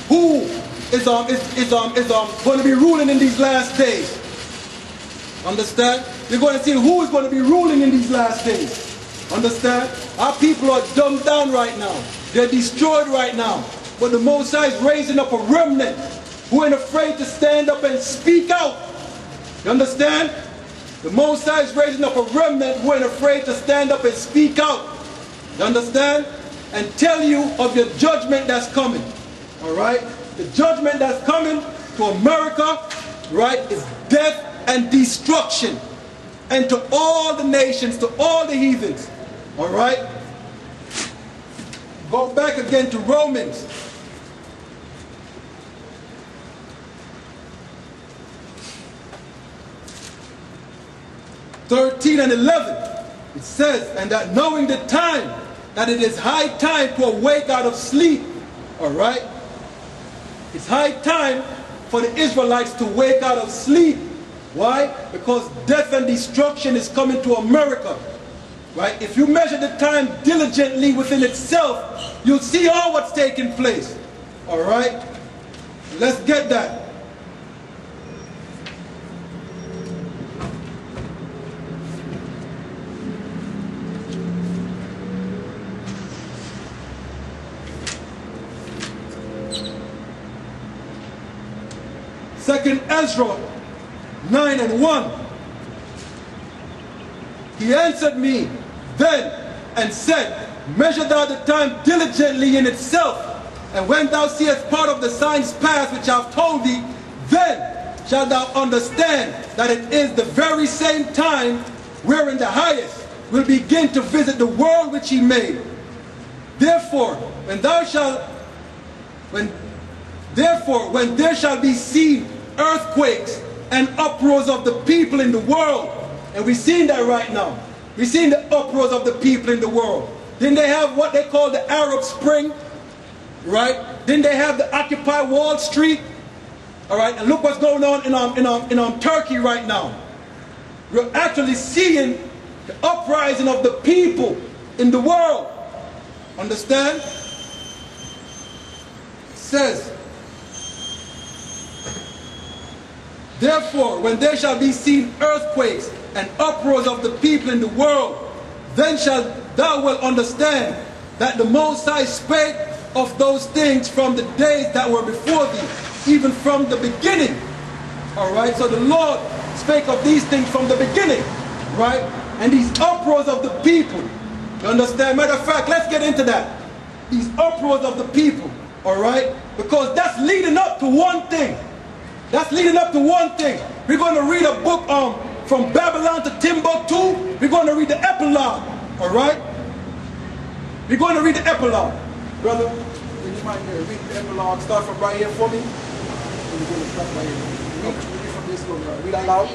who is going to be ruling in these last days. Understand? You're going to see who is going to be ruling in these last days. Understand? Our people are dumbed down right now. They're destroyed right now. But the Most High is raising up a remnant who ain't afraid to stand up and speak out. You understand? The Most High is raising up a remnant who ain't afraid to stand up and speak out. You understand? And tell you of your judgment that's coming. Alright? The judgment that's coming to America, right, is death and destruction. And to all the nations, to all the heathens. Alright? Go back again to Romans. (13 and 11). It says, and that knowing the time, that it is high time to awake out of sleep. Alright? It's high time for the Israelites to wake out of sleep. Why? Because death and destruction is coming to America. Right? If you measure the time diligently within itself, you'll see all what's taking place. Alright? Let's get that. Second Ezra 9 and 1. He answered me then and said, measure thou the time diligently in itself, and when thou seest part of the signs pass which I have told thee, then shalt thou understand that it is the very same time wherein the highest will begin to visit the world which he made. Therefore, when there shall be seen earthquakes and uproars of the people in the world, and we've seen that right now. We've seen the uproars of the people in the world. Then they have what they call the Arab Spring, right? Then they have the Occupy Wall Street, all right? And look what's going on in Turkey right now. We're actually seeing the uprising of the people in the world. Understand? It says, therefore, when there shall be seen earthquakes and uproars of the people in the world, then shalt thou well understand that the Most High spake of those things from the days that were before thee, even from the beginning. Alright, so the Lord spake of these things from the beginning, right? And these uproars of the people, you understand? Matter of fact, let's get into that. These uproars of the people, alright? Because that's leading up to one thing. That's leading up to one thing. We're going to read a book from Babylon to Timbuktu. We're going to read the epilogue. Alright? We're going to read the epilogue. Brother, would you mind read the epilogue? Start from right here for me. We're going to start right here. Read from this one. Read out loud.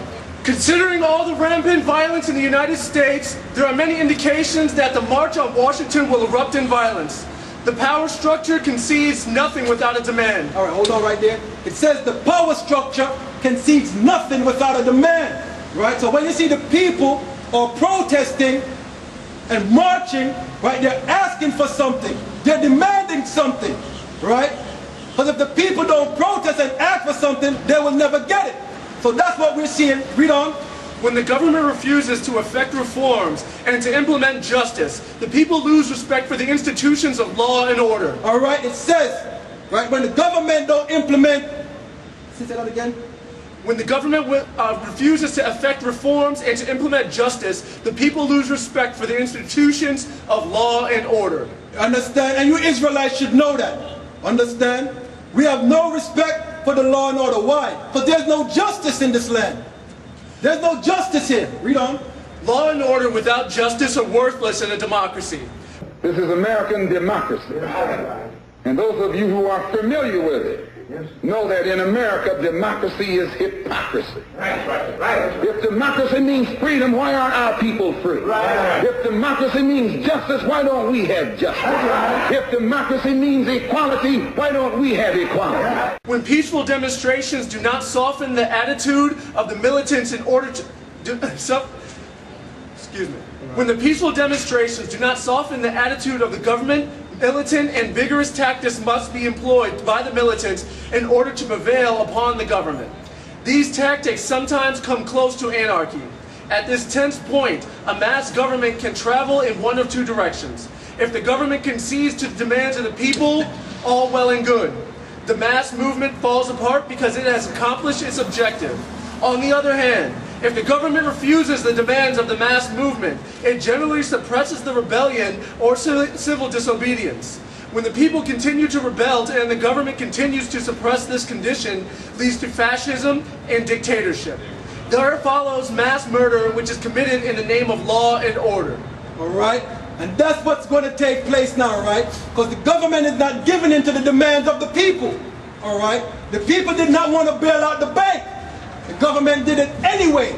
Considering all the rampant violence in the United States, there are many indications that the March on Washington will erupt in violence. The power structure concedes nothing without a demand. All right, hold on right there. It says the power structure concedes nothing without a demand. Right? So when you see the people are protesting and marching, right, they're asking for something. They're demanding something. Right? Because if the people don't protest and ask for something, they will never get it. So that's what we're seeing. Read on. When the government refuses to effect reforms and to implement justice, the people lose respect for the institutions of law and order. All right, it says, right, when the government don't implement, say that again. When the government refuses to effect reforms and to implement justice, the people lose respect for the institutions of law and order. Understand? And you Israelites should know that. Understand? We have no respect for the law and order. Why? Because there's no justice in this land. There's no justice here. Read on. Law and order without justice are worthless in a democracy. This is American democracy. And those of you who are familiar with it know that in America, democracy is hypocrisy. If democracy means freedom, why aren't our people free? If democracy means justice, why don't we have justice? If democracy means equality, why don't we have equality? When peaceful demonstrations do not soften the attitude of the militants in order to when the peaceful demonstrations do not soften the attitude of the government militant and vigorous tactics must be employed by the militants in order to prevail upon the government. These tactics sometimes come close to anarchy. At this tense point, a mass government can travel in one of two directions. If the government concedes to the demands of the people, all well and good. The mass movement falls apart because it has accomplished its objective. On the other hand, if the government refuses the demands of the mass movement, it generally suppresses the rebellion or civil disobedience. When the people continue to rebel and the government continues to suppress this condition, leads to fascism and dictatorship. There follows mass murder, which is committed in the name of law and order. All right? And that's what's going to take place now, right? Because the government is not giving in to the demands of the people. All right? The people did not want to bail out the bank. The government did it anyway.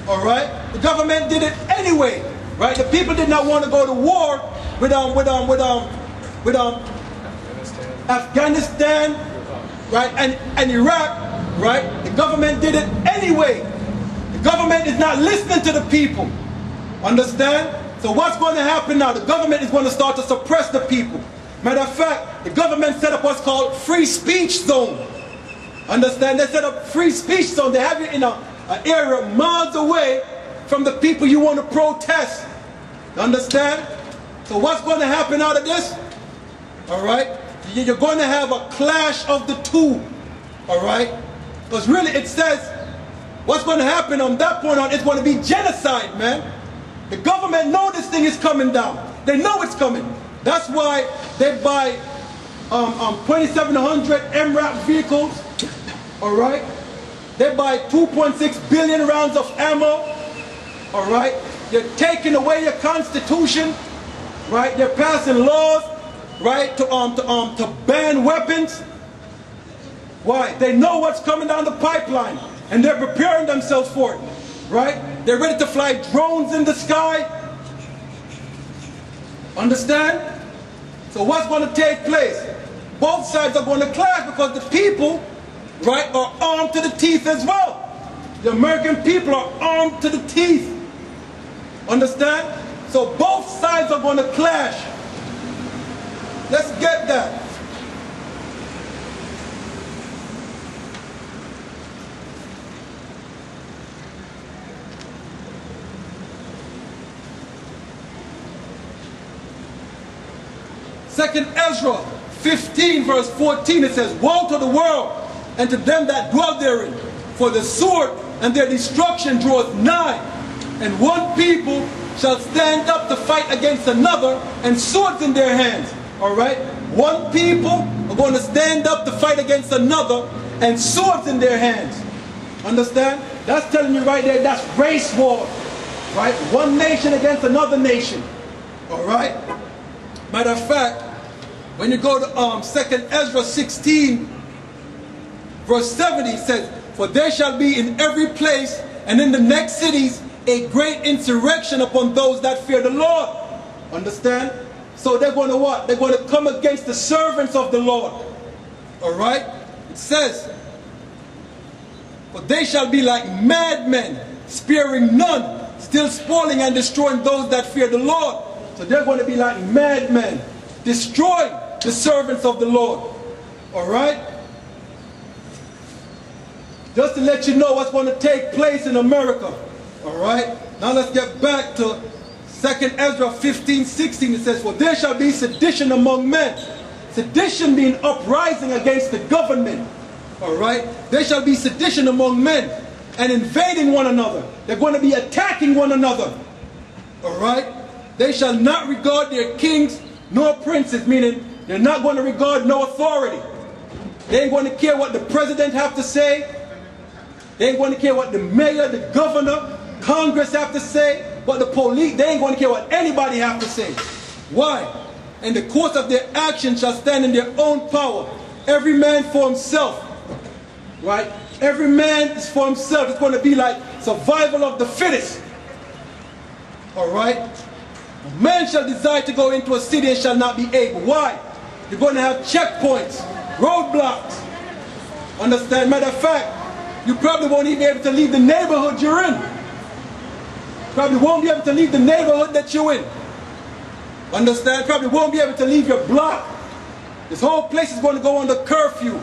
All right? The government did it anyway. Right? The people did not want to go to war with Afghanistan, right? And Iraq, right? The government did it anyway. The government is not listening to the people. Understand? So what's going to happen now? The government is going to start to suppress the people. Matter of fact, the government set up what's called free speech zone. Understand? They set up free speech zone. They have you in an area miles away from the people you want to protest. Understand? So what's going to happen out of this? All right? You're going to have a clash of the two. All right? Because really it says what's going to happen on that point on, it's going to be genocide, man. The government know this thing is coming down. They know it's coming. That's why they buy 2,700 MRAP vehicles. All right? They buy 2.6 billion rounds of ammo. All right? They're taking away your constitution. Right? They're passing laws, right, to ban weapons. Why? They know what's coming down the pipeline, and they're preparing themselves for it. Right? They're ready to fly drones in the sky. Understand? So what's going to take place? Both sides are going to clash because the people, right, are armed to the teeth as well. The American people are armed to the teeth. Understand? So both sides are going to clash. Let's get that. Second Ezra 15 verse 14, it says, "Woe to the world and to them that dwell therein, for the sword and their destruction draweth nigh, and one people shall stand up to fight against another, and swords in their hands." All right? One people are going to stand up to fight against another, and swords in their hands. Understand? That's telling you right there, that's race war. Right? One nation against another nation. All right? Matter of fact, when you go to 2 Ezra 16, verse 70, it says, "For there shall be in every place and in the next cities a great insurrection upon those that fear the Lord." Understand? So they're going to what? They're going to come against the servants of the Lord. All right? It says, "For they shall be like madmen, sparing none, still spoiling and destroying those that fear the Lord." So they're going to be like madmen, destroy the servants of the Lord. All right? Just to let you know what's going to take place in America. All right? Now let's get back to 2 Ezra 15:16. It says, "For there shall be sedition among men." Sedition means uprising against the government. All right? There shall be sedition among men and invading one another. They're going to be attacking one another. All right? They shall not regard their kings nor princes, meaning they're not going to regard no authority. They ain't going to care what the president have to say. They ain't going to care what the mayor, the governor, Congress have to say. What the police, they ain't going to care what anybody have to say. Why? "In the course of their action shall stand in their own power, every man for himself." Right? Every man is for himself. It's going to be like survival of the fittest. All right? "A man shall desire to go into a city and shall not be able." Why? You're going to have checkpoints, roadblocks. Understand? Matter of fact, you probably won't even be able to leave the neighborhood you're in. Probably won't be able to leave the neighborhood that you're in. Understand? Probably won't be able to leave your block. This whole place is going to go under curfew.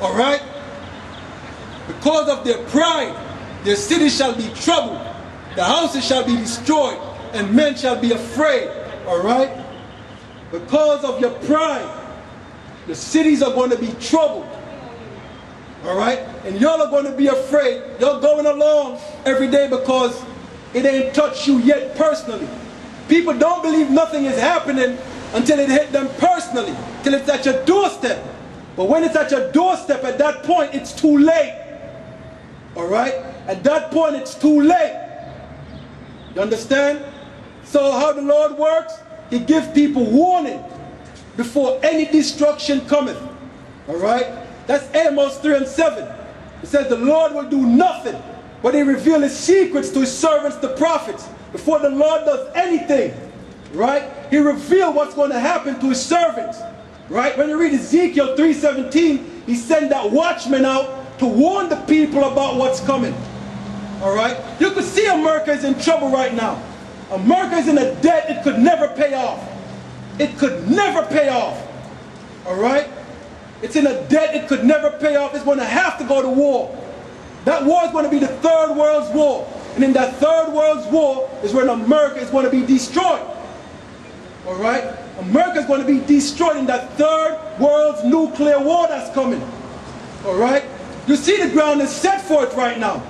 Alright? Because of their pride, their cities shall be troubled, the houses shall be destroyed, and men shall be afraid. Alright? Because of your pride, the cities are going to be troubled. Alright? And y'all are going to be afraid. You're going along every day because it ain't touched you yet personally. People don't believe nothing is happening until it hit them personally, till it's at your doorstep. But when it's at your doorstep, at that point, it's too late. Alright? At that point, it's too late. You understand? So how the Lord works? He gives people warning before any destruction cometh. Alright? That's Amos 3:7. It says the Lord will do nothing, but He reveals His secrets to His servants, the prophets. Before the Lord does anything, right? He revealed what's going to happen to His servants. Right? When you read Ezekiel 3:17, He sent that watchman out to warn the people about what's coming. Alright? You could see America is in trouble right now. America is in a debt it could never pay off. It could never pay off. Alright? It's in a debt it could never pay off. It's going to have to go to war. That war is going to be the Third World War. And in that Third World War is when America is going to be destroyed. Alright? America is going to be destroyed in that Third World nuclear war that's coming. Alright? You see the ground is set for it right now.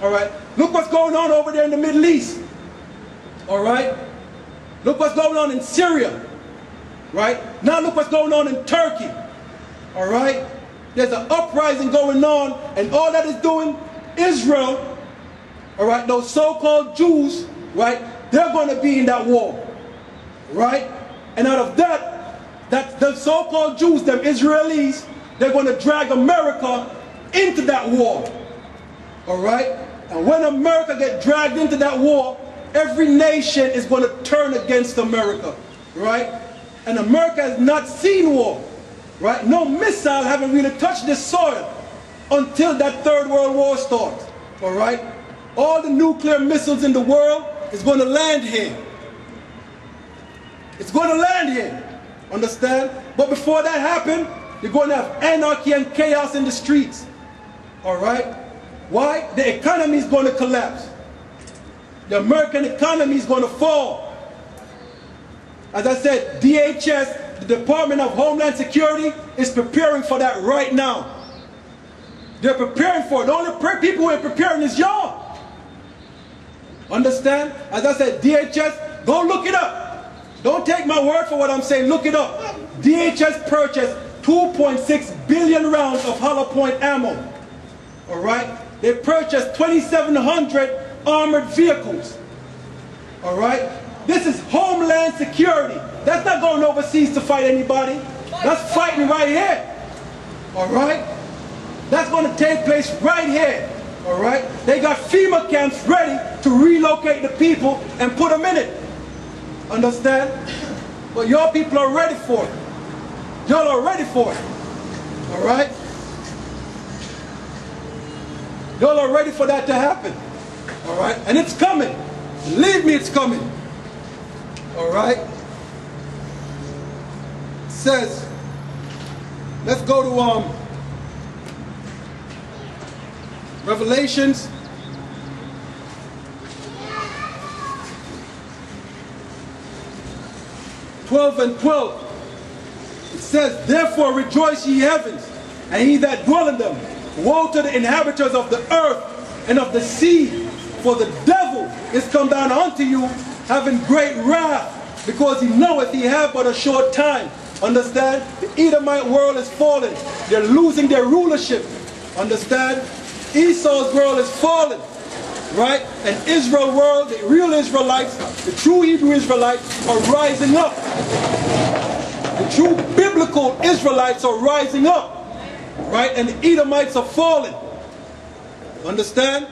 Alright? Look what's going on over there in the Middle East. Alright? Look what's going on in Syria. Right? Now look what's going on in Turkey. Alright? There's an uprising going on, and all that is doing, Israel, alright, those so-called Jews, right, they're going to be in that war. Right? And out of that the so-called Jews, them Israelis, they're going to drag America into that war. Alright? And when America gets dragged into that war, every nation is going to turn against America. Right? And America has not seen war. Right? No missile haven't really touched this soil until that Third World War starts. Alright? All the nuclear missiles in the world is going to land here. It's going to land here. Understand? But before that happens, you're going to have anarchy and chaos in the streets. Alright? Why? The economy is going to collapse. The American economy is going to fall. As I said, DHS, the Department of Homeland Security, is preparing for that right now. They're preparing for it. The only people who are preparing is y'all. Understand? As I said, DHS, go look it up. Don't take my word for what I'm saying. Look it up. DHS purchased 2.6 billion rounds of hollow point ammo. Alright? They purchased 2,700 armored vehicles. Alright? This is Homeland Security. That's not going overseas to fight anybody. That's fighting right here. Alright? That's going to take place right here. Alright? They got FEMA camps ready to relocate the people and put them in it. Understand? But your people are ready for it. Y'all are ready for it. Alright? Y'all are ready for that to happen. Alright? And it's coming. Believe me, it's coming. Alright? It says, let's go to Revelations. (12:12). It says, therefore rejoice ye heavens, and ye that dwell in them. Woe to the inhabitants of the earth and of the sea, for the devil is come down unto you, having great wrath, because he knoweth he have but a short time. Understand? The Edomite world is falling. They're losing their rulership. Understand? Esau's world is falling. Right? And Israel world, the real Israelites, the true Hebrew Israelites are rising up. The true biblical Israelites are rising up. Right? And the Edomites are falling. Understand?